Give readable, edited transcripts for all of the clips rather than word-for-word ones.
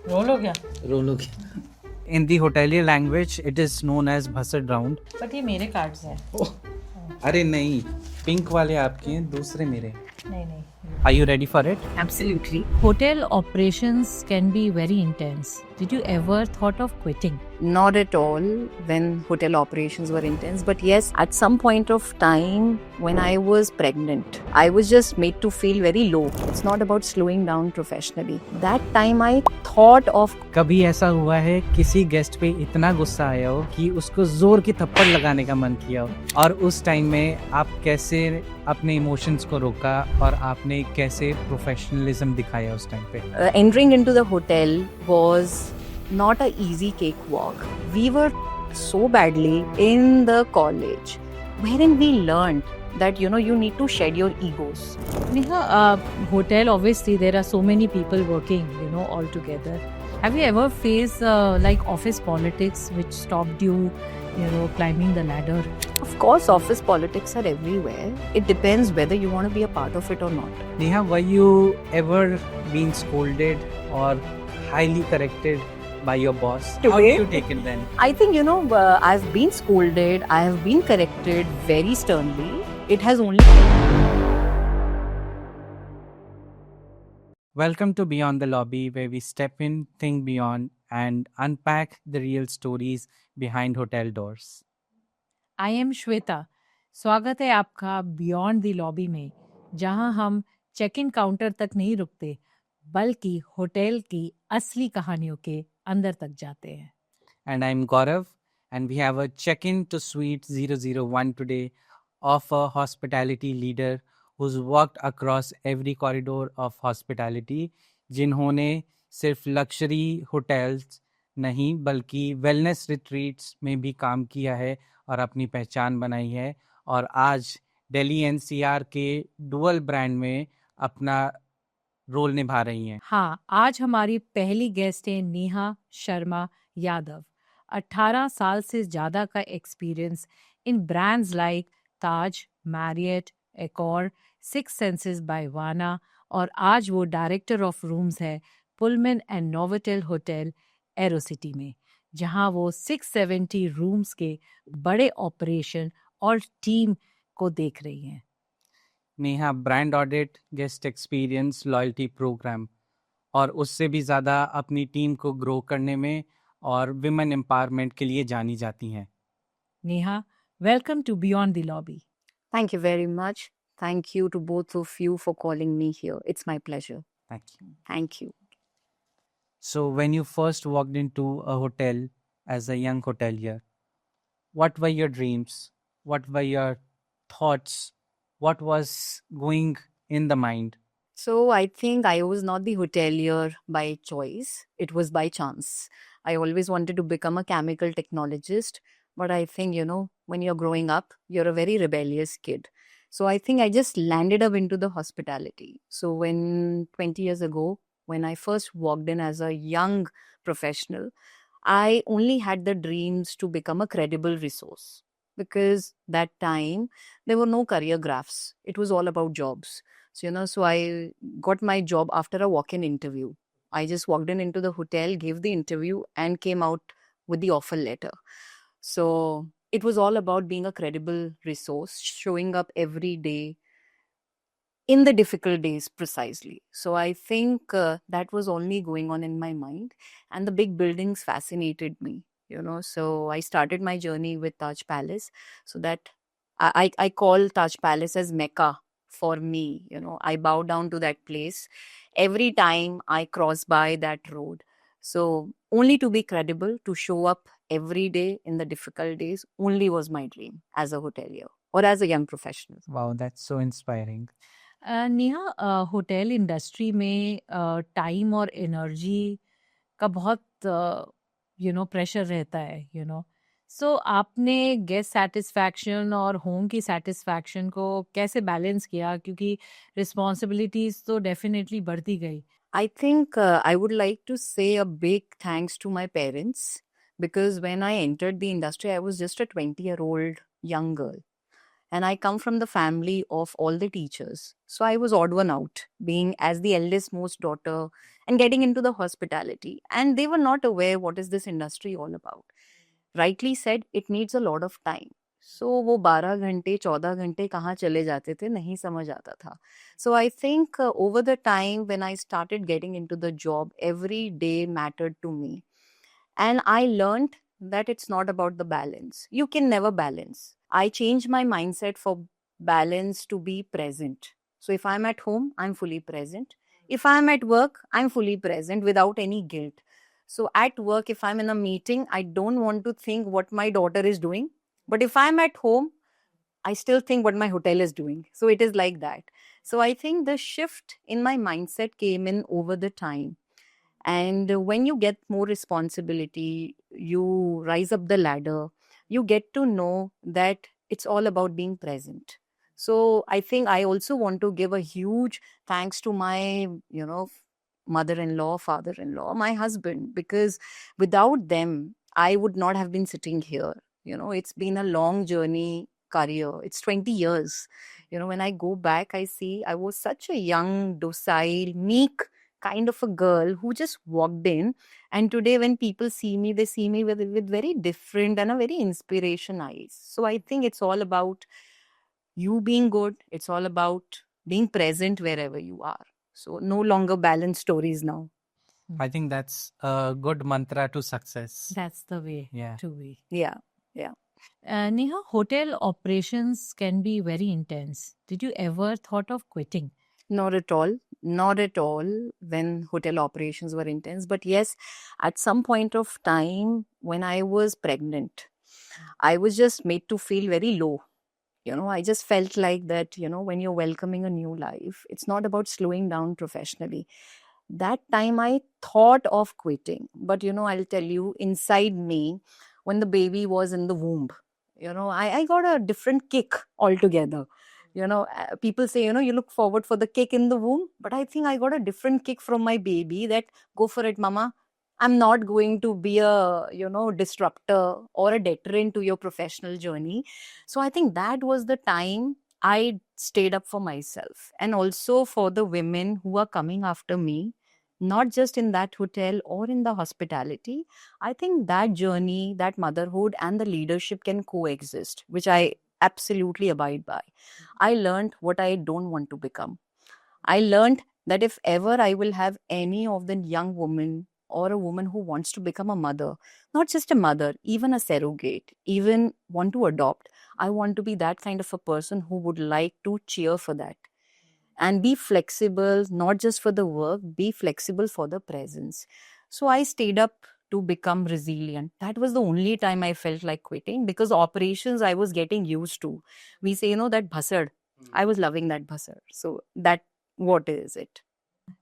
Role हो गया। Role हो गया. In the hotelier language, it is known as bhasad round. But ये मेरे कार्ड्स हैं। अरे नहीं, पिंक वाले आपके हैं, दूसरे मेरे. नहीं नहीं। Are you ready for it? Absolutely. Hotel operations can be very intense. Did you ever thought of quitting? Not at all when hotel operations were intense, but yes, at some point of time when I was pregnant, I was just made to feel very low. It's not about slowing down professionally. That time I thought of कभी ऐसा हुआ है किसी guest पे इतना गुस्सा आया हो कि उसको जोर की थप्पड़ लगाने का मन किया हो, और उस टाइम में आप कैसे अपने इमोशंस को रोका और आपने कैसे प्रोफेशनलिज्म दिखाया उस टाइम पे? entering into the hotel was not a easy cakewalk. We were so badly in the college wherein we learned that you need to shed your egos. Neha, hotel, obviously there are so many people working, all together. Have you ever faced like office politics which stopped you, climbing the ladder? Of course, office politics are everywhere. It depends whether you want to be a part of it or not. Neha, were you ever been scolded or highly corrected by your boss? How Today? did you take it then? I think, I've been scolded, I have been corrected very sternly. It has only. Welcome to Beyond the Lobby, where we step in, think beyond, and unpack the real stories behind hotel doors. I am Shweta. स्वागत है आपका beyond the lobby में, जहां हम check in counter तक नहीं रुकते बल्कि होटल की असली कहानियों के अंदर तक जाते हैं। And I'm Gaurav, and we have a check in to Suite 001 today of a hospitality leader who's walked across every corridor of hospitality, जिन्होंने सिर्फ लक्जरी होटल्स नहीं बल्कि वेलनेस रिट्रीट्स में भी काम किया है और अपनी पहचान बनाई है, और आज दिल्ली एनसीआर के डुअल ब्रांड में अपना रोल निभा रही हैं। हाँ, आज हमारी पहली गेस्ट है नेहा शर्मा यादव। 18 साल से ज्यादा का experience in brands like Taj, Marriott, Accor, Six Senses by Vana, और आज वो डायरेक्टर ऑफ रूम्स है Pullman and Novotel hotel Aerocity में, जहां वो 670 रूम्स के बड़े ऑपरेशन और टीम को देख रही हैं। Neha, brand audit, guest experience, loyalty program, और उससे भी ज़्यादा अपनी टीम को ग्रो करने में और विमेन एम्पावरमेंट के लिए जानी जाती हैं। Neha, welcome to Beyond the Lobby. Thank you very much. Thank you to both of you for calling me here. It's my pleasure. Thank you. Thank you. So when you first walked into a hotel as a young hotelier, what were your dreams? What were your thoughts? What was going in the mind? So I think I was not the hotelier by choice. It was by chance. I always wanted to become a chemical technologist, but I think, when you're growing up, you're a very rebellious kid. So I think I just landed up into the hospitality. So when 20 years ago, when I first walked in as a young professional, I only had the dreams to become a credible resource, because that time there were no career graphs. It was all about jobs. So I got my job after a walk-in interview. I just walked into the hotel, gave the interview, and came out with the offer letter. So it was all about being a credible resource, showing up every day in the difficult days precisely. So I think that was only going on in my mind, and the big buildings fascinated me. So I started my journey with Taj Palace, so that I call Taj Palace as Mecca for me. I bow down to that place every time I cross by that road. So only to be credible, to show up every day in the difficult days, only was my dream as a hotelier or as a young professional. Wow, that's so inspiring. Neha, hotel industry में time और energy का बहुत pressure रहता है। सो आपने guest satisfaction और home की satisfaction को कैसे बैलेंस किया, क्योंकि रिस्पॉन्सिबिलिटीज तो डेफिनेटली बढ़ती गई। I think I would like to say a big thanks to my parents, because when I entered the industry, I was just a 20-year-old young girl. And I come from the family of all the teachers. So I was odd one out, being as the eldest most daughter and getting into the hospitality. And they were not aware what is this industry all about. Rightly said, it needs a lot of time. So वो 12 घंटे 14 घंटे कहाँ चले जाते थे नहीं समझ आता था. So I think over the time when I started getting into the job, every day mattered to me. And I learned that it's not about the balance. You can never balance. I changed my mindset for balance to be present. So if I'm at home, I'm fully present. If I'm at work, I'm fully present without any guilt. So at work, if I'm in a meeting, I don't want to think what my daughter is doing. But if I'm at home, I still think what my hotel is doing. So it is like that. So I think the shift in my mindset came in over the time. And when you get more responsibility, you rise up the ladder, you get to know that it's all about being present. So I think I also want to give a huge thanks to my, mother-in-law, father-in-law, my husband, because without them, I would not have been sitting here. It's been a long journey career. It's 20 years. When I go back, I see I was such a young, docile, meek kind of a girl who just walked in. And today, when people see me, they see me with very different and a very inspiration eyes. So I think it's all about you being good. It's all about being present wherever you are. So no longer balance stories now. I think that's a good mantra to success. That's the way Yeah. to be. Yeah. Neha, hotel operations can be very intense. Did you ever thought of quitting? Not at all. Not at all when hotel operations were intense. But yes, at some point of time when I was pregnant, I was just made to feel very low. I just felt like that, when you're welcoming a new life, it's not about slowing down professionally. That time I thought of quitting. But, I'll tell you, inside me, when the baby was in the womb, I got a different kick altogether. People say, you look forward for the kick in the womb, but I think I got a different kick from my baby that go for it, mama. I'm not going to be a, disruptor or a deterrent to your professional journey. So I think that was the time I stayed up for myself and also for the women who are coming after me, not just in that hotel or in the hospitality. I think that journey, that motherhood and the leadership can coexist, which I absolutely abide by. I learned what I don't want to become. I learned that if ever I will have any of the young women or a woman who wants to become a mother, not just a mother, even a surrogate, even want to adopt, I want to be that kind of a person who would like to cheer for that and be flexible, not just for the work, be flexible for the presence. So I stayed up to become resilient. That was the only time I felt like quitting because operations I was getting used to. We say, that bhasad. I was loving that bhasad. So that what is it?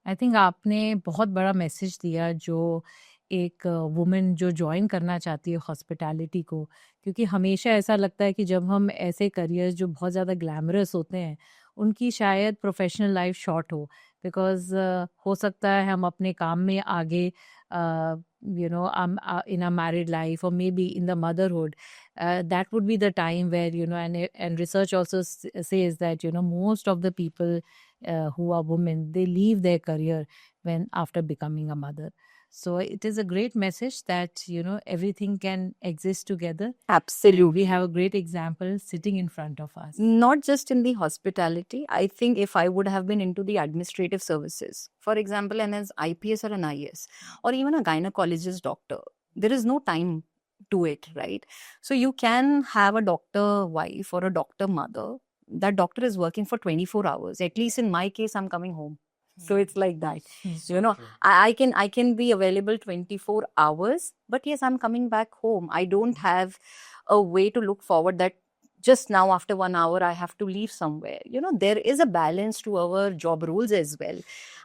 I think आपने बहुत बड़ा message दिया जो एक women जो join करना चाहती है हॉस्पिटैलिटी को, क्योंकि हमेशा ऐसा लगता है कि जब हम ऐसे करियर्स जो बहुत ज़्यादा ग्लैमरस होते हैं उनकी शायद प्रोफेशनल लाइफ शॉर्ट हो, बिकॉज हो सकता है हम अपने काम में आगे in a married life or maybe in the motherhood, that would be the time where and research also says that most of the people who are women, they leave their career when after becoming a mother. So it is a great message that everything can exist together. Absolutely. We have a great example sitting in front of us. Not just in the hospitality. I think if I would have been into the administrative services, for example, and as IPS or an IS, or even a gynecologist doctor, there is no time to it, right? So you can have a doctor wife or a doctor mother. That doctor is working for 24 hours. At least in my case, I'm coming home. So it's like that. I can be available 24 hours, but yes, I'm coming back home. I don't have a way to look forward that just now after 1 hour, I have to leave somewhere. There is a balance to our job roles as well.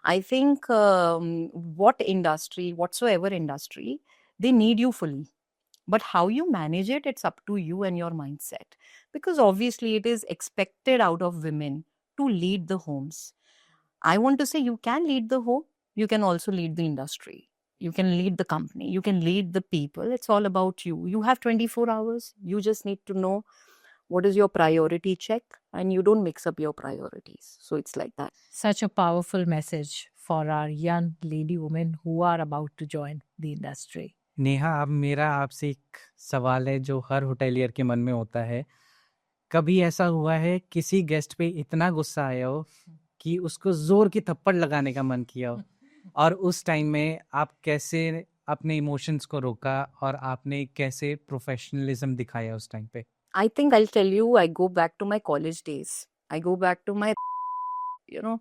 I think whatsoever industry, they need you fully. But how you manage it, it's up to you and your mindset. Because obviously it is expected out of women to lead the homes. I want to say you can lead the home, you can also lead the industry. You can lead the company, you can lead the people. It's all about you. You have 24 hours. You just need to know what is your priority check, and you don't mix up your priorities. So it's like that. Such a powerful message for our young lady women who are about to join the industry. Neha, अब मेरा आपसे एक सवाल है जो हर hotelier के मन में होता है। कभी ऐसा हुआ है किसी गेस्ट पे इतना गुस्सा आया हो कि उसको जोर की थप्पड़ लगाने का मन किया हो, और उस टाइम में आप कैसे अपने इमोशंस को रोका और आपने कैसे प्रोफेशनलिज्म दिखाया उस टाइम पे? I think I'll tell you, I go back to my college days. I go back to my, you know,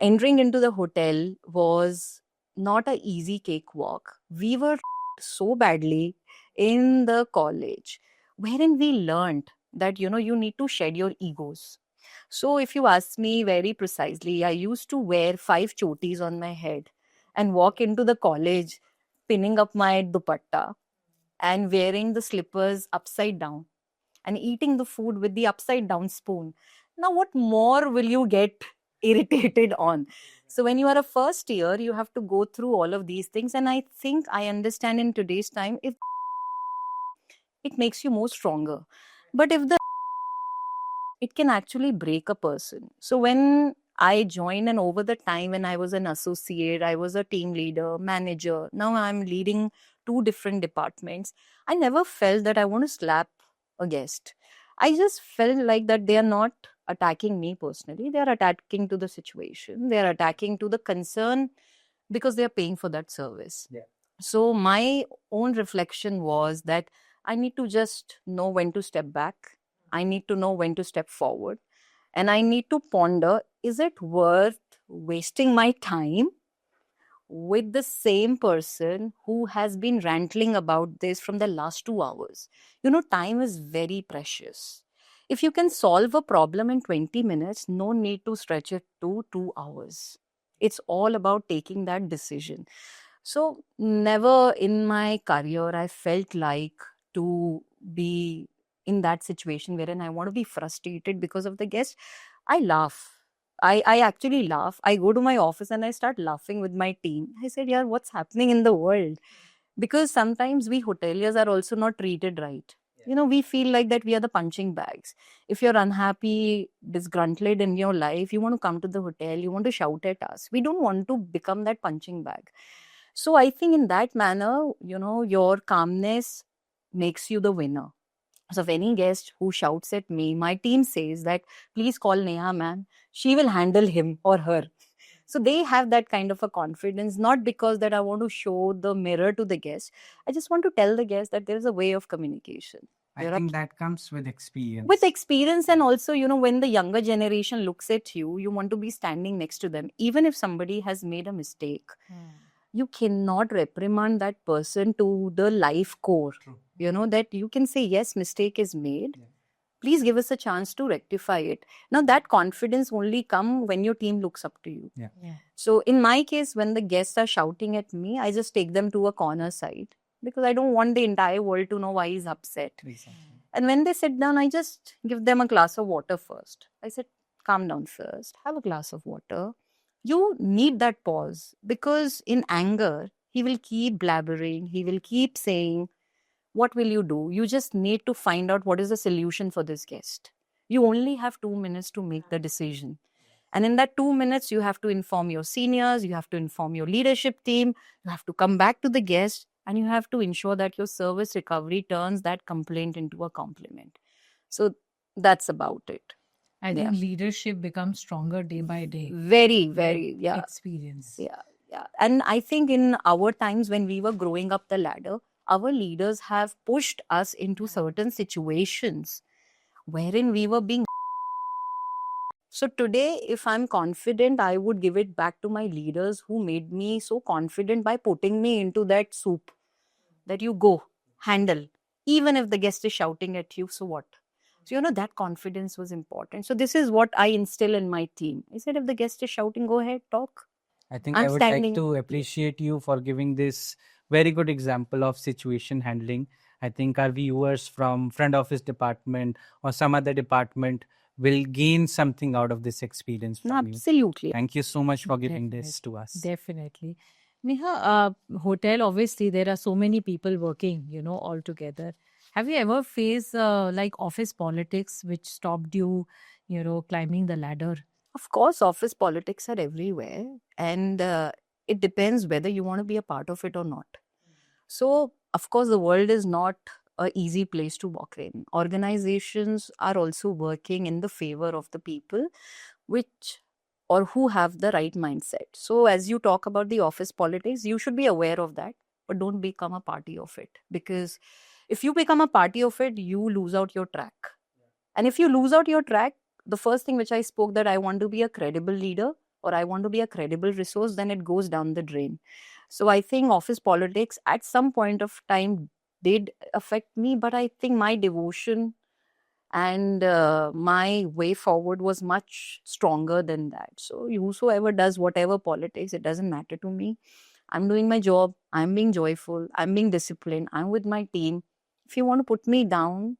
entering into the hotel was not a easy cakewalk. We were so badly in the college, wherein we learned that, you need to shed your egos. So if you ask me very precisely, I used to wear 5 chotis on my head and walk into the college, pinning up my dupatta and wearing the slippers upside down and eating the food with the upside down spoon. Now, what more will you get irritated on? So, when you are a first year, you have to go through all of these things. And I think I understand in today's time, if it makes you more stronger. But if it can actually break a person. So, when I joined, and over the time when I was an associate, I was a team leader, manager, now I'm leading 2 different departments. I never felt that I want to slap a guest. I just felt like that they are not attacking me personally. They are attacking to the situation. They are attacking to the concern because they are paying for that service. Yeah. So my own reflection was that I need to just know when to step back. I need to know when to step forward. And I need to ponder, is it worth wasting my time with the same person who has been ranting about this from the last 2 hours? Time is very precious. If you can solve a problem in 20 minutes, no need to stretch it to 2 hours. It's all about taking that decision. So, never in my career I felt like to be in that situation wherein I want to be frustrated because of the guest. I laugh. I actually laugh. I go to my office and I start laughing with my team. I said, yeah, what's happening in the world? Because sometimes we hoteliers are also not treated right. We feel like that we are the punching bags. If you're unhappy, disgruntled in your life, you want to come to the hotel, you want to shout at us. We don't want to become that punching bag. So I think in that manner, your calmness makes you the winner. So if any guest who shouts at me, my team says that, please call Neha, man. She will handle him or her. So they have that kind of a confidence, not because that I want to show the mirror to the guest. I just want to tell the guest that there is a way of communication. I think that comes with experience. With experience, and also, when the younger generation looks at you, you want to be standing next to them. Even if somebody has made a mistake, you cannot reprimand that person to the life core. True. That you can say, yes, mistake is made. Yeah. Please give us a chance to rectify it. Now, that confidence only come when your team looks up to you. Yeah. So in my case, when the guests are shouting at me, I just take them to a corner side because I don't want the entire world to know why he's upset. Exactly. And when they sit down, I just give them a glass of water first. I said, calm down first, have a glass of water. You need that pause because in anger, he will keep blabbering. He will keep saying, what will you do? You just need to find out what is the solution for this guest. You only have 2 minutes to make the decision. And in that 2 minutes, you have to inform your seniors, you have to inform your leadership team, you have to come back to the guest, and you have to ensure that your service recovery turns that complaint into a compliment. So that's about it. I think leadership becomes stronger day by day. Very, very, yeah. Experience. Yeah. And I think in our times when we were growing up the ladder, our leaders have pushed us into certain situations wherein we were being. So today, if I'm confident, I would give it back to my leaders who made me so confident by putting me into that soup that you go, handle. Even if the guest is shouting at you, so what? So, that confidence was important. So this is what I instill in my team. I said, if the guest is shouting, go ahead, talk. I think I would like to appreciate you for giving this very good example of situation handling. I think our viewers from front office department or some other department will gain something out of this experience from you. Absolutely. Thank you so much for giving this to us. Definitely. Neha, hotel, obviously, there are so many people working, all together. Have you ever faced like office politics which stopped you, climbing the ladder? Of course, office politics are everywhere, and it depends whether you want to be a part of it or not. So, of course, the world is not a easy place to walk in. Organizations are also working in the favor of the people which or who have the right mindset. So, as you talk about the office politics, you should be aware of that, but don't become a party of it, because if you become a party of it, you lose out your track. And if you lose out your track, the first thing which I spoke, that I want to be a credible leader or I want to be a credible resource, then it goes down the drain. So I think office politics at some point of time did affect me, but I think my devotion and my way forward was much stronger than that. So whosoever does whatever politics, it doesn't matter to me. I'm doing my job. I'm being joyful. I'm being disciplined. I'm with my team. If you want to put me down,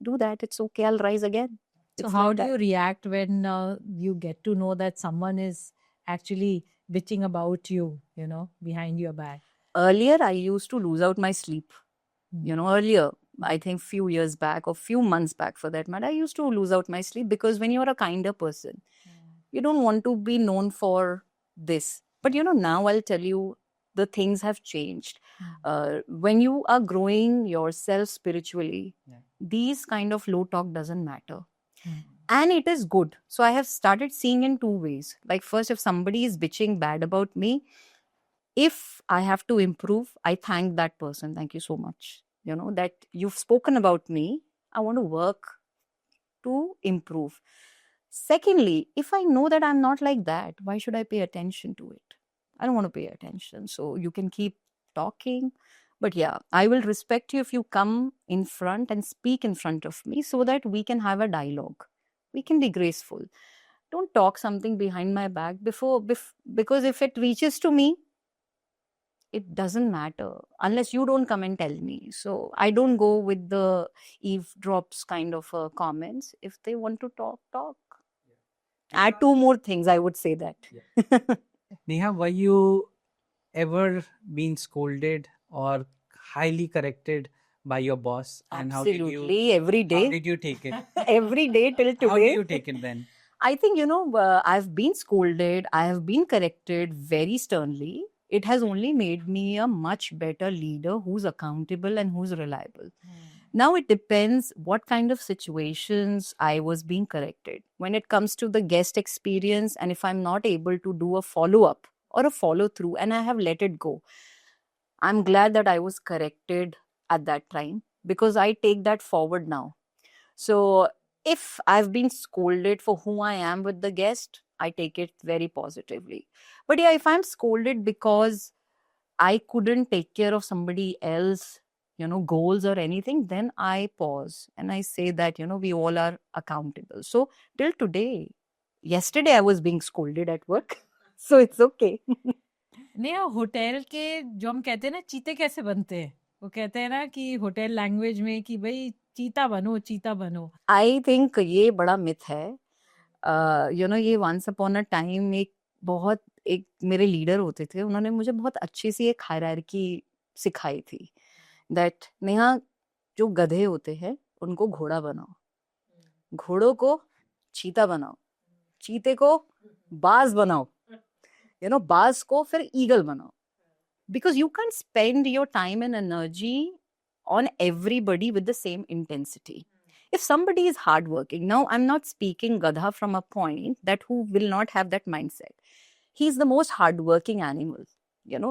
do that. It's okay. I'll rise again. So It's how like do that. you react when you get to know that someone is actually bitching about you, behind your back? Earlier, I used to lose out my sleep. Mm. Earlier, I think few years back or few months back for that matter, I used to lose out my sleep, because when you're a kinder person, you don't want to be known for this. But now I'll tell you, the things have changed. When you are growing yourself spiritually, Yeah. these kind of low talk doesn't matter. Mm. And it is good. So I have started seeing in two ways. Like, first, if somebody is bitching bad about me, if I have to improve, I thank that person. Thank you so much. That you've spoken about me. I want to work to improve. Secondly, if I know that I'm not like that, why should I pay attention to it? I don't want to pay attention. So you can keep talking. But yeah, I will respect you if you come in front and speak in front of me, so that we can have a dialogue. We can be graceful. Don't talk something behind my back because if it reaches to me, it doesn't matter unless you don't come and tell me. So I don't go with the eavesdrops kind of comments. If they want to talk, talk. Add two more things, I would say that. Neha, were you ever been scolded or highly corrected by your boss? And Absolutely, every how day. did you take it? Every day till How do today. you take it then? I think, I've been scolded, I have been corrected very sternly. It has only made me a much better leader who's accountable and who's reliable. Now it depends what kind of situations I was being corrected. When it comes to the guest experience, and if I'm not able to do a follow up or a follow through and I have let it go, I'm glad that I was corrected at that time, because I take that forward now. So if I've been scolded for who I am with the guest, I take it very positively. But yeah, if I'm scolded because I couldn't take care of somebody else, goals or anything, then I pause and I say that, we all are accountable. So till today, yesterday I was being scolded at work. So it's okay. Neha hotel के जो हम कहते हैं ना चीते कैसे बनते हैं, वो कहते हैं ना कि होटल लैंग्वेज में कि भाई चीता बनो, चीता बनो. आई थिंक ये बड़ा मिथ है. ये वंस अपॉन अ टाइम एक मेरे लीडर होते थे, उन्होंने मुझे बहुत अच्छी सी एक हायरार्की सिखाई थी, दैट नेहा, जो गधे होते हैं उनको घोड़ा बनाओ, घोड़ों को चीता बनाओ, चीते को बाज बनाओ, बाज को फिर ईगल बनाओ. Because you can't spend your time and energy on everybody with the same intensity. If somebody is hardworking, now I'm not speaking Gadha from a point that who will not have that mindset. He's the most hardworking animal.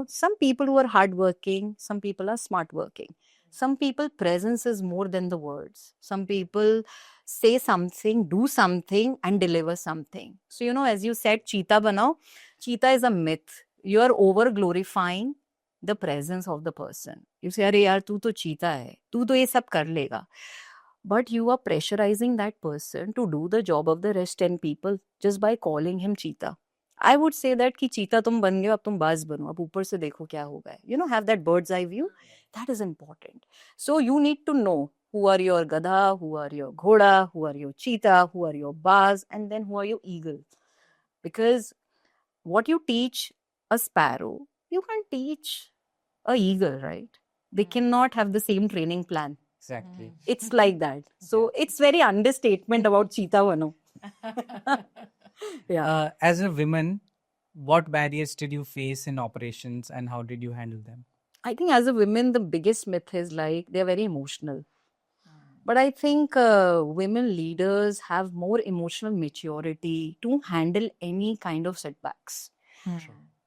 Some people who are hardworking, some people are smart working. Some people presence is more than the words. Some people say something, do something, and deliver something. So, as you said, cheetah banao. Cheetah is a myth. You are over glorifying the presence of the person. You say, अरे यार तू तो चीता है, तू तो ये सब कर लेगा. But you are pressurizing that person to do the job of the rest 10 people just by calling him cheetah. I would say that कि चीता तुम बन गए, अब तुम बाज बनो, अब ऊपर से देखो क्या होगा. Have that bird's eye view. That is important. So you need to know who are your gadha, who are your ghoda, who are your cheetah, who are your baz, and then who are your eagle. Because what you teach a sparrow, you can't teach a eagle, right? They cannot have the same training plan. Exactly. It's like that. So it's very understatement about Cheetah Vano. Yeah. As a woman, what barriers did you face in operations and how did you handle them? I think as a woman, the biggest myth is like they're very emotional. But I think women leaders have more emotional maturity to handle any kind of setbacks.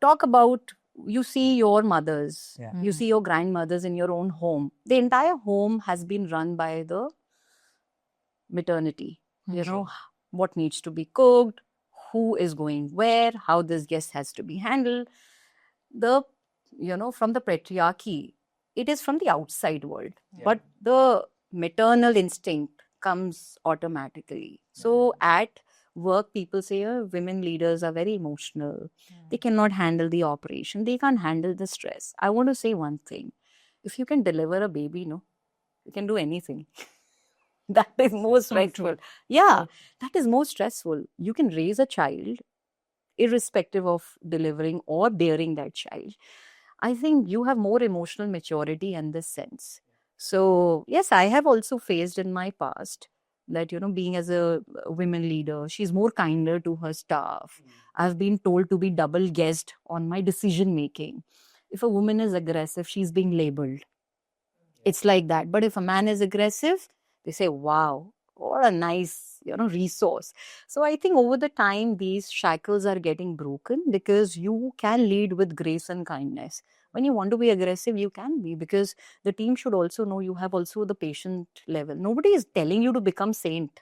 Talk about, you see your mothers, Yeah. you see your grandmothers in your own home. The entire home has been run by the maternity. You know, what needs to be cooked, who is going where, how this guest has to be handled. The, from the patriarchy, it is from the outside world, but the maternal instinct comes automatically. So at work, people say women leaders are very emotional. They cannot handle the operation. They can't handle the stress. I want to say one thing. If you can deliver a baby, no, you can do anything. That is more stressful. Yeah, that is more stressful. You can raise a child irrespective of delivering or bearing that child. I think you have more emotional maturity in this sense. So, yes, I have also faced in my past that, being as a women leader, she's more kinder to her staff. I've been told to be double guessed on my decision making. If a woman is aggressive, she's being labeled. It's like that. But if a man is aggressive, they say, wow, what a nice, resource. So I think over the time, these shackles are getting broken because you can lead with grace and kindness. When you want to be aggressive, you can be, because the team should also know you have also the patient level. Nobody is telling you to become saint.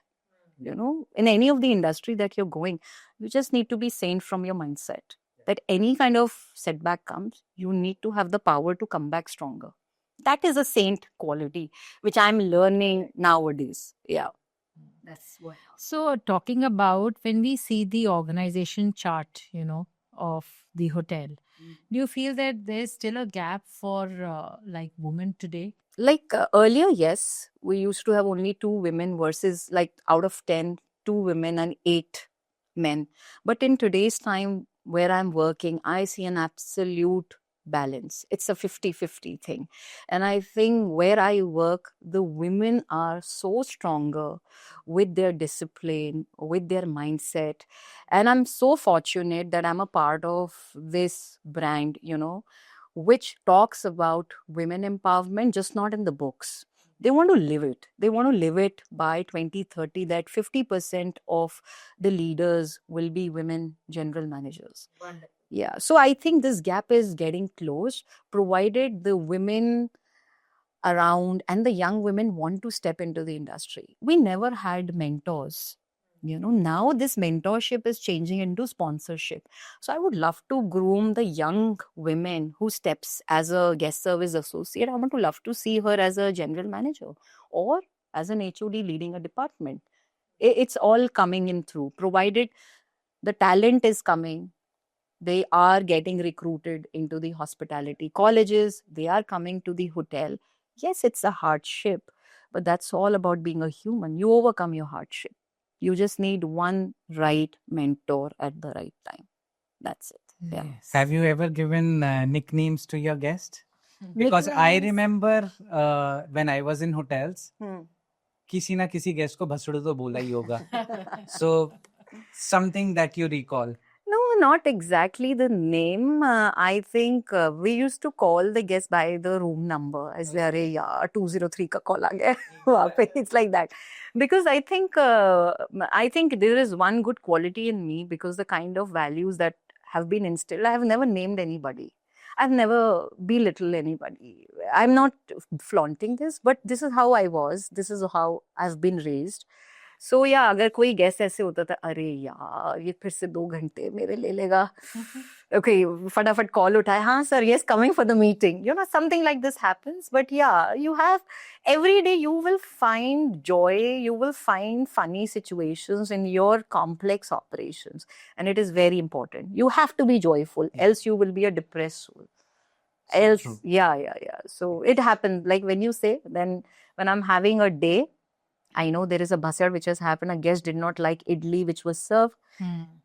In any of the industry that you're going, you just need to be saint from your mindset. That any kind of setback comes, you need to have the power to come back stronger. That is a saint quality, which I'm learning nowadays. Yeah. That's what. So, talking about when we see the organization chart, of the hotel, do you feel that there's still a gap for like women today? Like earlier, yes, we used to have only 2 women versus like out of 10, 2 women and 8 men. But in today's time where I'm working, I see an absolute balance. It's a 50-50 thing. And I think where I work, the women are so stronger with their discipline, with their mindset. And I'm so fortunate that I'm a part of this brand, which talks about women empowerment, just not in the books. They want to live it. They want to live it by 2030, that 50% of the leaders will be women general managers. Wonderful. Yeah. So I think this gap is getting closed, provided the women around and the young women want to step into the industry. We never had mentors. Now this mentorship is changing into sponsorship. So I would love to groom the young women who steps as a guest service associate. I want to love to see her as a general manager or as an HOD leading a department. It's all coming in through, provided the talent is coming. They are getting recruited into the hospitality colleges. They are coming to the hotel. Yes, it's a hardship, but that's all about being a human. You overcome your hardship. You just need one right mentor at the right time. That's it. Yeah. Yes. Have you ever given nicknames to your guests? Because I Nicknames? remember when I was in hotels, Hmm. किसी ना किसी guest को भसड़ू तो बोला ही होगा. So something that you recall. No, not exactly the name. I think we used to call the guest by the room number. As अरे यार 203 का call आ गया वहाँ पे. It's like that. Because I think there is one good quality in me, because the kind of values that have been instilled, I have never named anybody. I've never belittled anybody. I'm not flaunting this, but this is how I was. This is how I've been raised. सो या अगर कोई guest ऐसे होता था, अरे यार ये फिर से 2 घंटे मेरे ले लेगा, ओके फटाफट कॉल उठाए, हाँ sir yes coming for the meeting, something like this happens. But ya you have every day you will find joy, you will find funny situations in your complex operations, and it is very important. You have to be joyful, else you will be a depressed soul. Else, true. yeah. So it happens, like when you say, then when I'm having a day, I know there is a basar which has happened. A guest did not like idli which was served.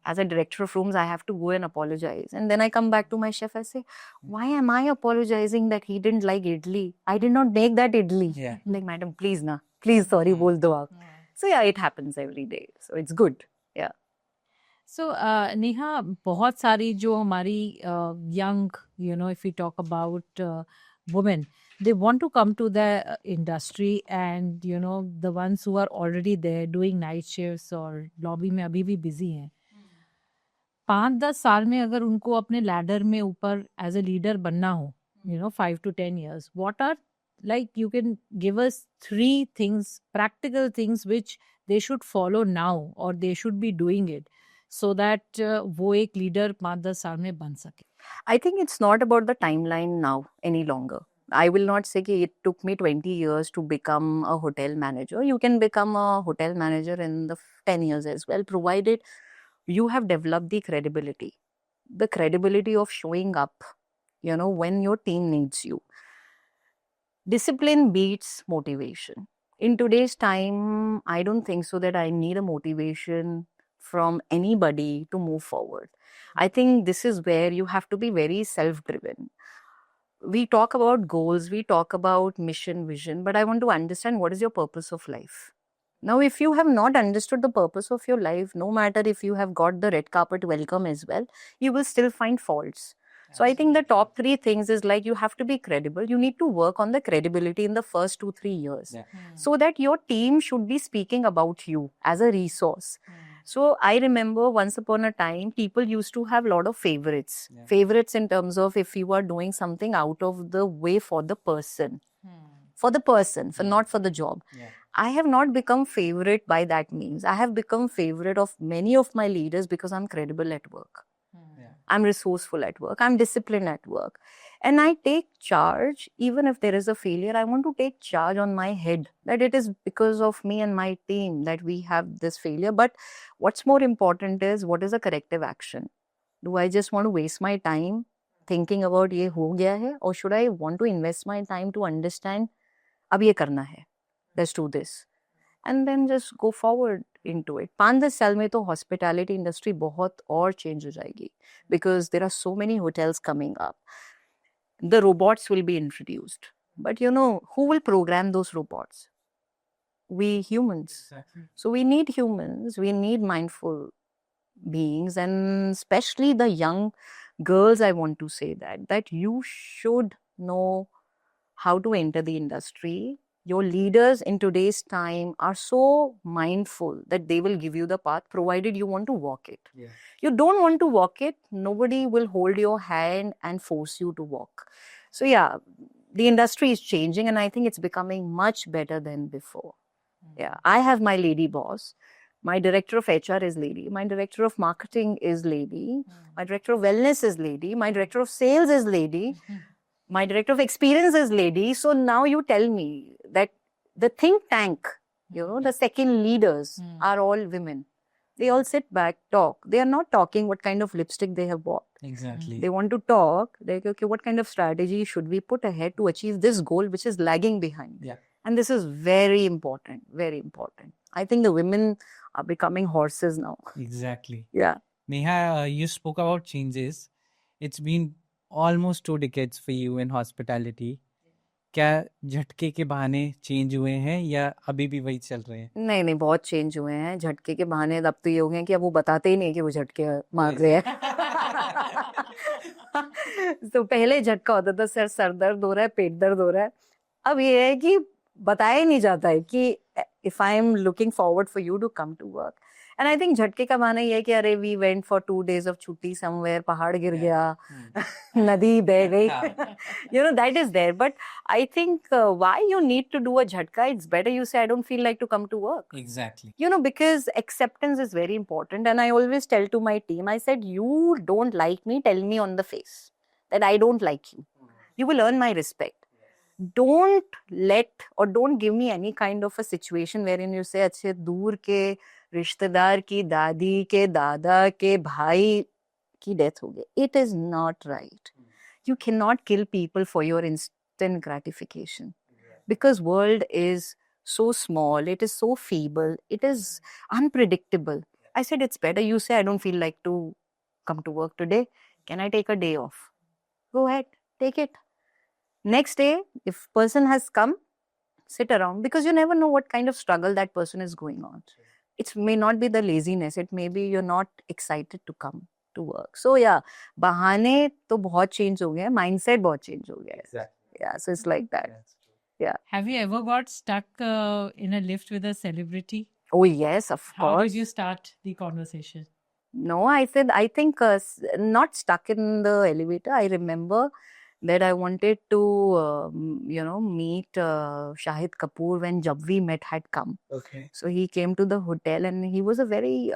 As a director of rooms, I have to go and apologize. And then I come back to my chef, I say, why am I apologizing that he didn't like idli? I did not make that idli. Yeah. I'm like, madam, please na. Please, sorry, bol do aap. So yeah, it happens every day. So it's good. Yeah. So Neha, बहुत सारी जो हमारी young, if we talk about women, they want to come to the industry, and the ones who are already there doing night shifts और lobby में अभी भी busy हैं, 5-10 साल में अगर उनको अपने लैडर में ऊपर एज अ लीडर बनना हो, 5 to 10 years, what are, like, you can give us 3 things, practical things which they should follow now or they should be doing it so that वो एक लीडर 5-10 साल में बन सके. I think it's not about the timeline now any longer. I will not say कि it took me 20 years to become a hotel manager. You can become a hotel manager in the 10 years as well, provided you have developed the credibility of showing up, when your team needs you. Discipline beats motivation. In today's time, I don't think so that I need a motivation from anybody to move forward. I think this is where you have to be very self-driven. We talk about goals, we talk about mission, vision, but I want to understand what is your purpose of life. Now, if you have not understood the purpose of your life, no matter if you have got the red carpet welcome as well, you will still find faults. So I think the top 3 things is like you have to be credible. You need to work on the credibility in the first 2-3 years, so that your team should be speaking about you as a resource. So I remember once upon a time, people used to have a lot of favorites. Favorites in terms of if you are doing something out of the way for the person. Not for the job. I have not become favorite by that means. I have become favorite of many of my leaders because I'm credible at work. I'm resourceful at work. I'm disciplined at work. And I take charge. Even if there is a failure, I want to take charge on my head that it is because of me and my team that we have this failure. But what's more important is, what is a corrective action? Do I just want to waste my time thinking about ye ho gaya hai? Or should I want to invest my time to understand, ab ye karna hai, let's do this. And then just go forward into it. 5-10 साल में तो hospitality industry बहुत और change हो जाएगी, because there are so many hotels coming up. The robots will be introduced. But who will program those robots? We humans. Exactly. So we need humans, we need mindful beings, and especially the young girls, I want to say that you should know how to enter the industry. Your leaders in today's time are so mindful that they will give you the path, provided you want to walk it. You don't want to walk it, nobody will hold your hand and force you to walk. So yeah, the industry is changing, and I think it's becoming much better than before. Yeah, I have my lady boss. My director of HR is lady. My director of marketing is lady. My director of wellness is lady. My director of sales is lady. My director of experience is lady. So now you tell me that the think tank, the second leaders are all women. They all sit back, talk. They are not talking what kind of lipstick they have bought. Exactly. They want to talk. They go, okay, what kind of strategy should we put ahead to achieve this goal which is lagging behind? Yeah. And this is very important, very important. I think the women are becoming horses now. Exactly. Yeah. Neha, you spoke about changes. It's been almost 2 decades for you in hospitality. क्या झटके के बहाने change हुए हैं या अभी भी वही चल रहे हैं? नहीं, बहुत चेंज हुए हैं. झटके के बहाने अब तो ये हो गए हैं कि अब वो बताते ही नहीं कि वो झटके मार रहे हैं. तो पहले झटका होता था, सर दर्द हो रहा है, पेट दर्द हो रहा है. अब ये है कि बताया ही नहीं जाता है कि if I am looking forward for you to come to work. And I think झटके का माना ये है कि अरे we went for 2 days of छुट्टी somewhere, पहाड़ गिर गया, नदी बह गई. That is there. But I think why you need to do a झटका, it's better you say, I don't feel like to come to work. Exactly. Because acceptance is very important. And I always tell to my team, I said, you don't like me, tell me on the face that I don't like you. You will earn my respect. Don't let or don't give me any kind of a situation wherein you say, अच्छे दूर के रिश्तेदार की दादी के दादा के भाई की death हो गई. It is not right. You cannot kill people for your instant gratification, because world is so small, it is so feeble, it is unpredictable. I said, it's better you say, I don't feel like to come to work today. Can I take a day off? Go ahead, take it. Next day, if person has come, sit around, because you never know what kind of struggle that person is going on. It may not be the laziness, it may be you're not excited to come to work. So yeah, बहाने तो बहुत change हो गए हैं, mindset बहुत change हो गया है. Exactly. Yeah, so it's like that. That's true. Have you ever got stuck in a lift with a celebrity? Oh yes, of How course. did you start the conversation? No, I said, I think not stuck in the elevator. I remember that I wanted to, meet Shahid Kapoor when Jab We Met had come. Okay. So he came to the hotel and he was a very,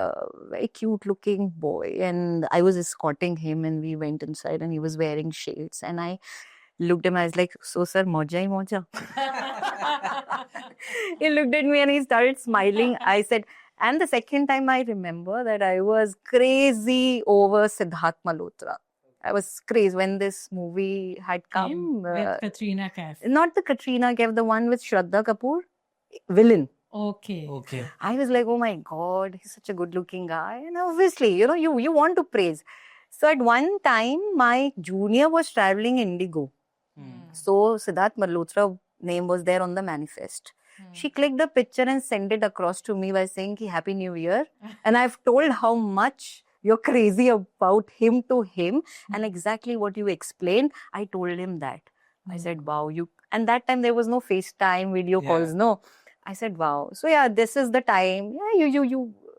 very cute looking boy. And I was escorting him and we went inside and he was wearing shades. And I looked at him, I was like, so sir, moja hi moja. He looked at me and he started smiling. I said, and the second time I remember that I was crazy over Siddharth Malhotra. I was crazy when this movie had come. With Katrina Kaif. Not the Katrina Kaif, the one with Shraddha Kapoor, Villain. Okay. Okay. I was like, oh my God, he's such a good looking guy. And obviously, you want to praise. So at one time, my junior was traveling Indigo. So Siddharth Malhotra name was there on the manifest. She clicked the picture and sent it across to me by saying ki Happy New Year. And I've told how much you're crazy about him to him. And exactly what you explained, I told him that. I said, wow, and that time there was no FaceTime, video calls, no. I said, wow. So yeah, this is the time. Yeah,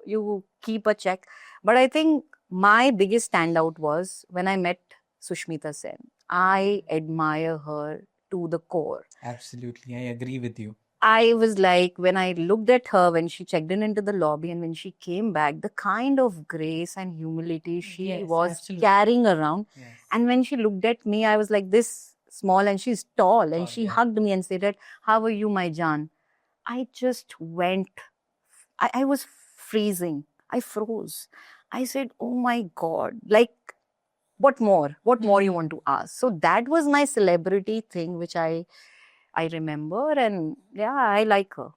you keep a check. But I think my biggest standout was when I met Sushmita Sen. I admire her to the core. Absolutely. I agree with you. I was like, when I looked at her, when she checked in into the lobby and when she came back, the kind of grace and humility she Yes, was absolutely. carrying around. Yes. And when she looked at me, I was like this small and she's tall. And she hugged me and said, how are you, my Jaan? I just went, I was freezing. I froze. I said, oh my God, like, what more? What more you want to ask? So that was my celebrity thing, which I remember. And yeah, I like her.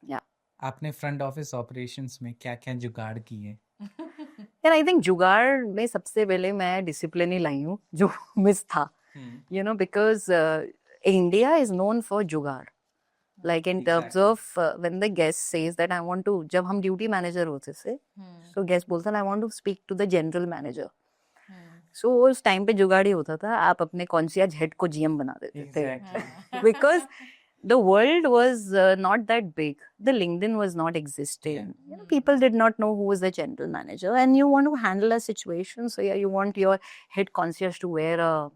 Yeah. आपने front office operations में क्या क्या जुगाड़ किए? And I think जुगाड़ में सबसे पहले मैं discipline ही लाई हूँ, जो miss था. Because India is known for जुगाड़. Like in terms of when the guest says that I want to, जब हम duty manager होते थे, so guest बोलता I want to speak to the general manager. So उस time पे जुगाड़ ही होता था, आप अपने concierge head को GM बना देते थे. Because the world was not that big. The LinkedIn was not existing. People did not know who was the general manager, and you want to handle a situation. So yeah, you want your head concierge to wear a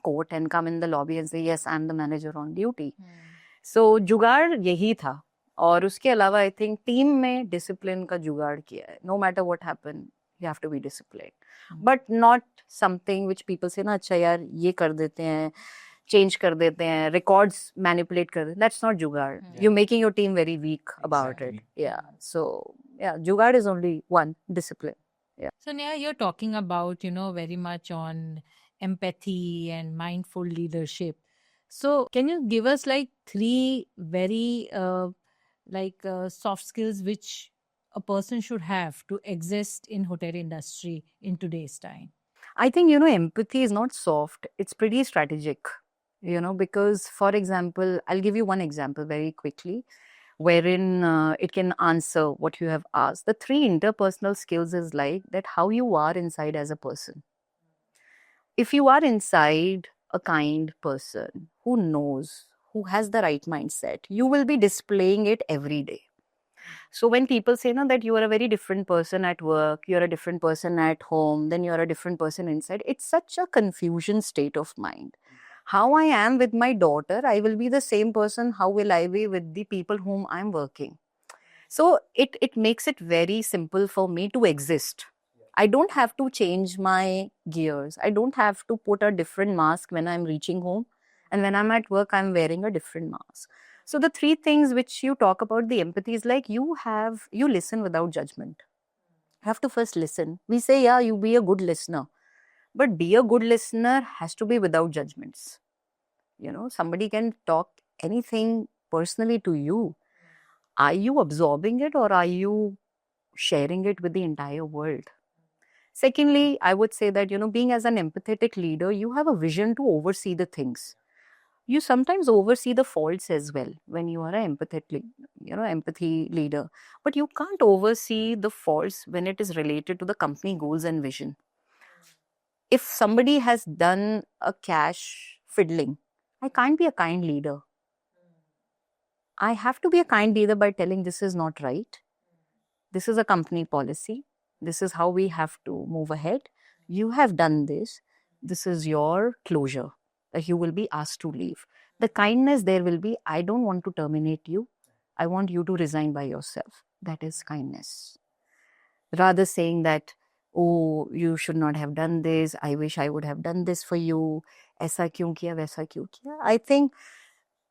coat and come in the lobby and say, yes, I'm the manager on duty. So जुगाड़ यही था. और उसके अलावा I think team में discipline का जुगाड़ किया है. No matter what happened, you have to be disciplined. But not something which people say, ना अच्छा यार ये कर देते हैं, change कर देते हैं, records manipulate कर देते हैं. That's not जुगाड़. You're making your team very weak about it. Yeah. So yeah, जुगाड़ is only one, discipline. Yeah. So Neha, you're talking about, very much on empathy and mindful leadership. So can you give us like 3 very soft skills which a person should have to exist in hotel industry in today's time? I think, empathy is not soft. It's pretty strategic, because, for example, I'll give you one example very quickly, wherein it can answer what you have asked. The 3 interpersonal skills is like that how you are inside as a person. If you are inside a kind person who knows, who has the right mindset, you will be displaying it every day. So when people say that you are a very different person at work, you're a different person at home, then you're a different person inside, it's such a confusion state of mind. How I am with my daughter, I will be the same person. How will I be with the people whom I'm working? So it makes it very simple for me to exist. I don't have to change my gears. I don't have to put a different mask when I'm reaching home. And when I'm at work, I'm wearing a different mask. So the 3 things which you talk about, the empathy is like you listen without judgment. You have to first listen. We say, yeah, you be a good listener. But be a good listener has to be without judgments. Somebody can talk anything personally to you. Are you absorbing it or are you sharing it with the entire world. Secondly, I would say that, being as an empathetic leader, you have a vision to oversee the things. You sometimes oversee the faults as well when you are an empathy leader. But you can't oversee the faults when it is related to the company goals and vision. If somebody has done a cash fiddling, I can't be a kind leader. I have to be a kind leader by telling this is not right. This is a company policy. This is how we have to move ahead. You have done this. This is your closure that you will be asked to leave. The kindness there will be, I don't want to terminate you. I want you to resign by yourself. That is kindness. Rather saying that, oh, you should not have done this. I wish I would have done this for you. Aisa kyun kiya, waisa kyun kiya. I think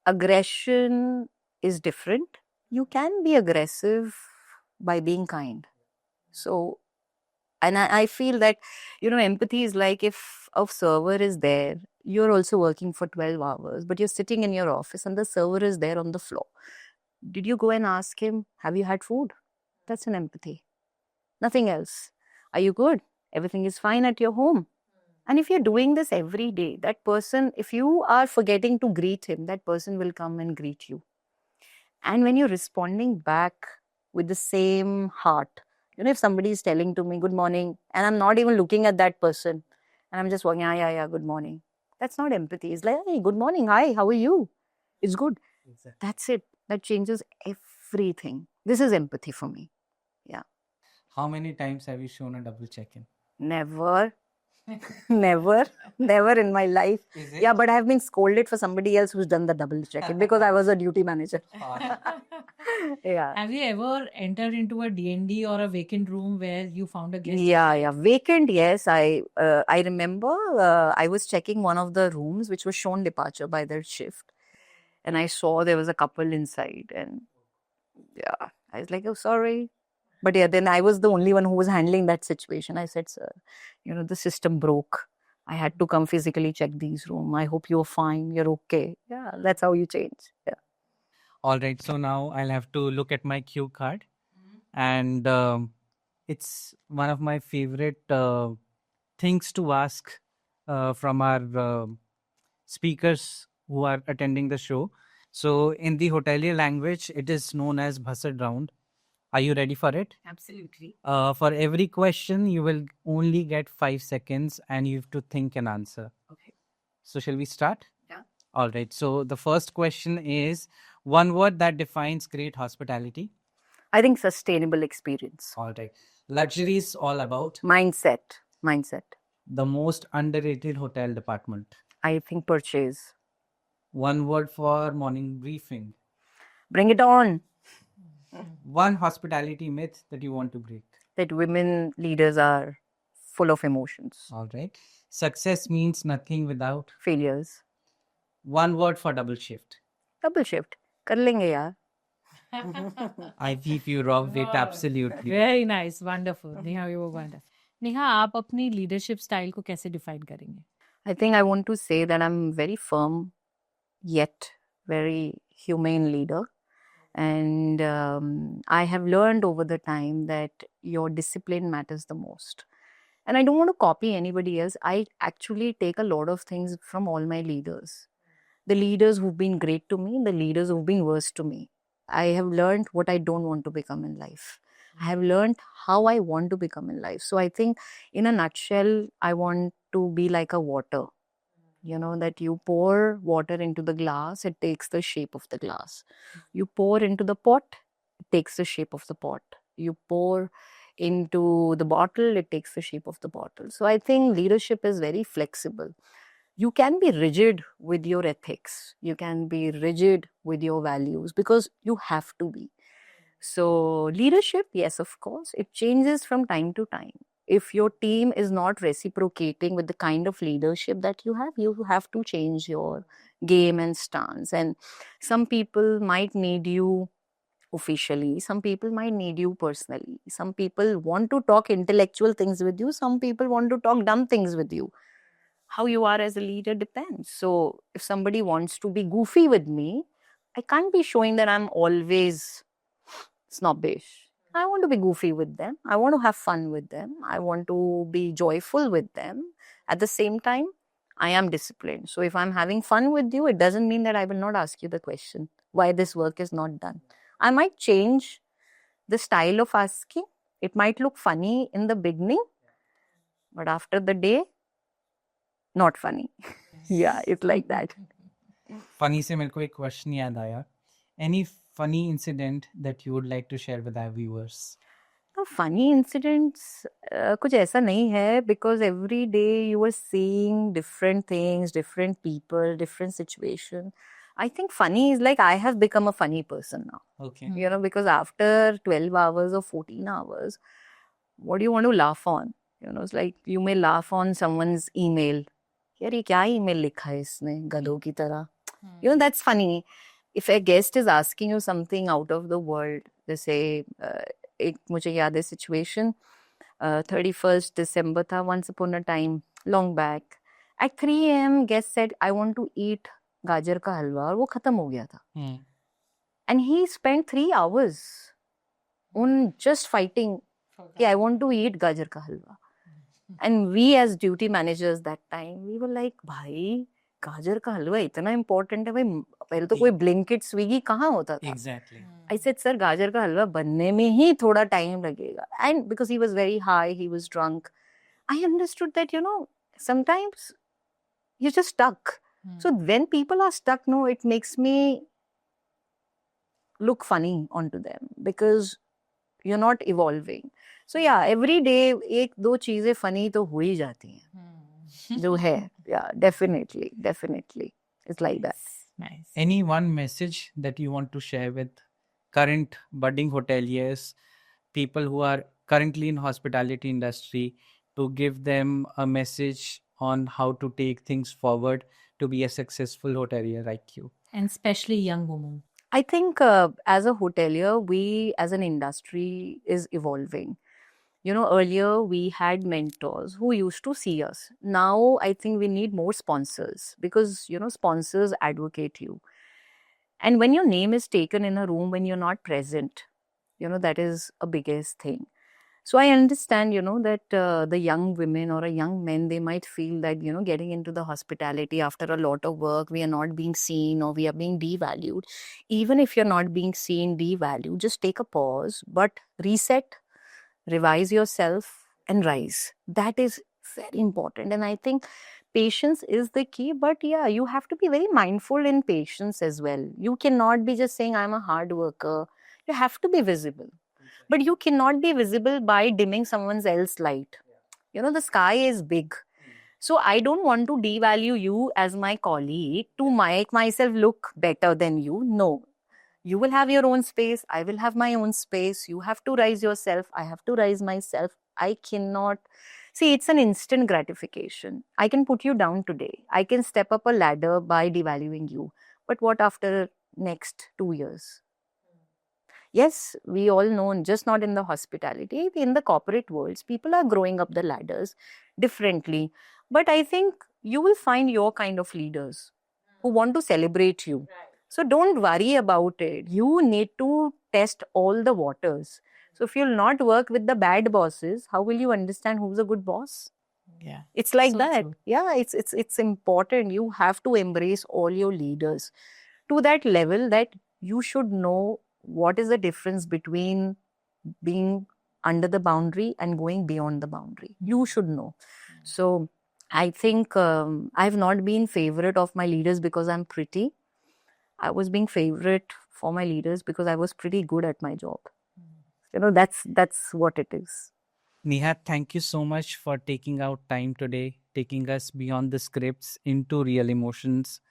aggression is different. You can be aggressive by being kind. So, and I feel that, empathy is like if a server is there, you're also working for 12 hours, but you're sitting in your office and the server is there on the floor. Did you go and ask him, have you had food? That's an empathy. Nothing else. Are you good? Everything is fine at your home. And if you're doing this every day, that person, if you are forgetting to greet him, that person will come and greet you. And when you're responding back with the same heart, if somebody is telling to me, good morning, and I'm not even looking at that person, and I'm just walking, yeah, good morning. That's not empathy. It's like, hey, good morning, hi, how are you? It's good. Exactly. That's it. That changes everything. This is empathy for me. How many times have you shown a double check-in? Never. Never in my life. Is it? Yeah, but I have been scolded for somebody else who's done the double check-in because I was a duty manager. Yeah. Have you ever entered into a D&D or a vacant room where you found a guest? Yeah. Vacant, yes. I remember I was checking one of the rooms which was shown departure by their shift. And I saw there was a couple inside. And yeah, I was like, oh, sorry. But yeah, then I was the only one who was handling that situation. I said, sir, the system broke. I had to come physically check these rooms. I hope you're fine. You're okay. Yeah, that's how you change. Yeah. All right. So now I'll have to look at my cue card. And it's one of my favorite things to ask from our speakers who are attending the show. So in the hotelier language, it is known as Bhassad round. Are you ready for it? Absolutely. For every question, you will only get 5 seconds and you have to think an answer. Okay. So shall we start? Yeah. All right. So the first question is one word that defines great hospitality. I think sustainable experience. All right. Luxury is all about Mindset. the most underrated hotel department. I think purchase. One word for morning briefing. Bring it on. One hospitality myth that you want to break. That women leaders are full of emotions. All right. Success means nothing without Failures. one word for double shift. Double shift. Kar lenge yaar. I give you wrong it absolutely. Very nice. Wonderful. Neha, you were wonderful. Neha, आप अपनी leadership style को कैसे define करेंगे? I think I want to say that I'm very firm, yet very humane leader. And I have learned over the time that your discipline matters the most. And I don't want to copy anybody else. I actually take a lot of things from all my leaders. The leaders who've been great to me, the leaders who've been worse to me. I have learned what I don't want to become in life. I have learned how I want to become in life. So I think in a nutshell, I want to be like a water. That you pour water into the glass, it takes the shape of the glass. You pour into the pot, it takes the shape of the pot. You pour into the bottle, it takes the shape of the bottle. So I think leadership is very flexible. You can be rigid with your ethics. You can be rigid with your values because you have to be. So leadership, yes, of course, it changes from time to time. If your team is not reciprocating with the kind of leadership that you have to change your game and stance. And some people might need you officially, some people might need you personally. Some people want to talk intellectual things with you, some people want to talk dumb things with you. How you are as a leader depends. So if somebody wants to be goofy with me, I can't be showing that I'm always snobbish. I want to be goofy with them. I want to have fun with them. I want to be joyful with them. At the same time, I am disciplined. So if I'm having fun with you, it doesn't mean that I will not ask you the question why this work is not done. I might change the style of asking. It might look funny in the beginning, but after the day, not funny. Yeah, it's like that. Funny से मेरे को एक question याद आया. Any funny incident that you would like to share with our viewers? No, funny incidents, कुछ ऐसा नहीं है because every day you are seeing different things, different people, different situation. I think funny is like I have become a funny person now. Okay. You know, because after 12 hours or 14 hours, what do you want to laugh on? You know, it's like you may laugh on someone's email. यार ये क्या email लिखा है इसने गधों की तरह. You know, that's funny. If a guest is asking you something out of the world, जैसे एक मुझे याद है situation 31st December था, once upon a time, long back. At 3 a.m. guest said, I want to eat गाजर का हलवा और वो खत्म हो गया था. And he spent 3 hours on just fighting. Yeah, I want to eat gajar ka halwa. And we as duty managers that time, we were like, भाई गाजर का हलवा इतना important है भाई, पहले तो कोई Blinkit Swiggy कहाँ होता था. Exactly. I said, sir, गाजर का हलवा बनने में ही थोड़ा time लगेगा. And because he was very high, he was drunk, I understood that, you know, sometimes you're just stuck. So when people are stuck, no, it makes me look funny onto them because you're not evolving. So yeah, every day एक दो चीजें funny तो हो ही जाती हैं जो है. Yeah, definitely it's like that. Nice. Any one message that you want to share with current budding hoteliers, people who are currently in hospitality industry, to give them a message on how to take things forward to be a successful hotelier like you? And especially young women. I think as a hotelier, we as an industry is evolving. You know, earlier we had mentors who used to see us. Now I think we need more sponsors because, you know, sponsors advocate you. And when your name is taken in a room when you're not present, you know, that is a biggest thing. So I understand, you know, that the young women or a young men, they might feel that, you know, getting into the hospitality after a lot of work, we are not being seen or we are being devalued. Even if you're not being seen, devalued, just take a pause, but reset, revise yourself and rise. That is very important. And I think patience is the key, but yeah, you have to be very mindful in patience as well. You cannot be just saying, I'm a hard worker. You have to be visible. But you cannot be visible by dimming someone else's light. You know, the sky is big. So I don't want to devalue you as my colleague to make myself look better than you. No. You will have your own space. I will have my own space. You have to rise yourself. I have to rise myself. I cannot. See, it's an instant gratification. I can put you down today. I can step up a ladder by devaluing you. But what after next 2 years? Yes, we all know, just not in the hospitality, in the corporate worlds, people are growing up the ladders differently. But I think you will find your kind of leaders who want to celebrate you. So don't worry about it. You need to test all the waters. So if you'll not work with the bad bosses, how will you understand who's a good boss? Yeah. It's like So that. true. Yeah, it's important. You have to embrace all your leaders to that level that you should know what is the difference between being under the boundary and going beyond the boundary. You should know. So I think I've not been favorite of my leaders because I'm pretty. I was being favorite for my leaders because I was pretty good at my job. You know, that's what it is. Nihat, thank you so much for taking out time today, taking us beyond the scripts into real emotions,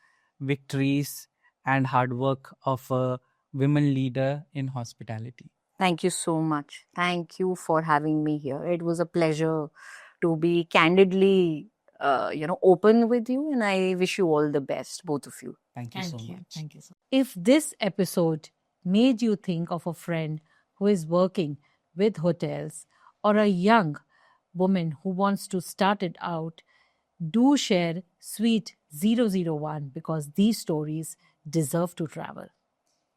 victories, and hard work of a women leader in hospitality. Thank you so much. Thank you for having me here. It was a pleasure to be candidly, open with you, and I wish you all the best, both of you. Thank you so much. Thank you. If this episode made you think of a friend who is working with hotels or a young woman who wants to start it out, do share Suite 001 because these stories deserve to travel.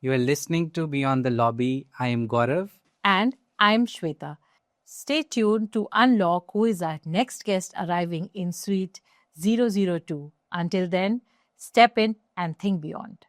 You are listening to Beyond the Lobby. I am Gaurav. And I'm Shweta. Stay tuned to unlock who is our next guest arriving in Suite 002. Until then, step in and think beyond.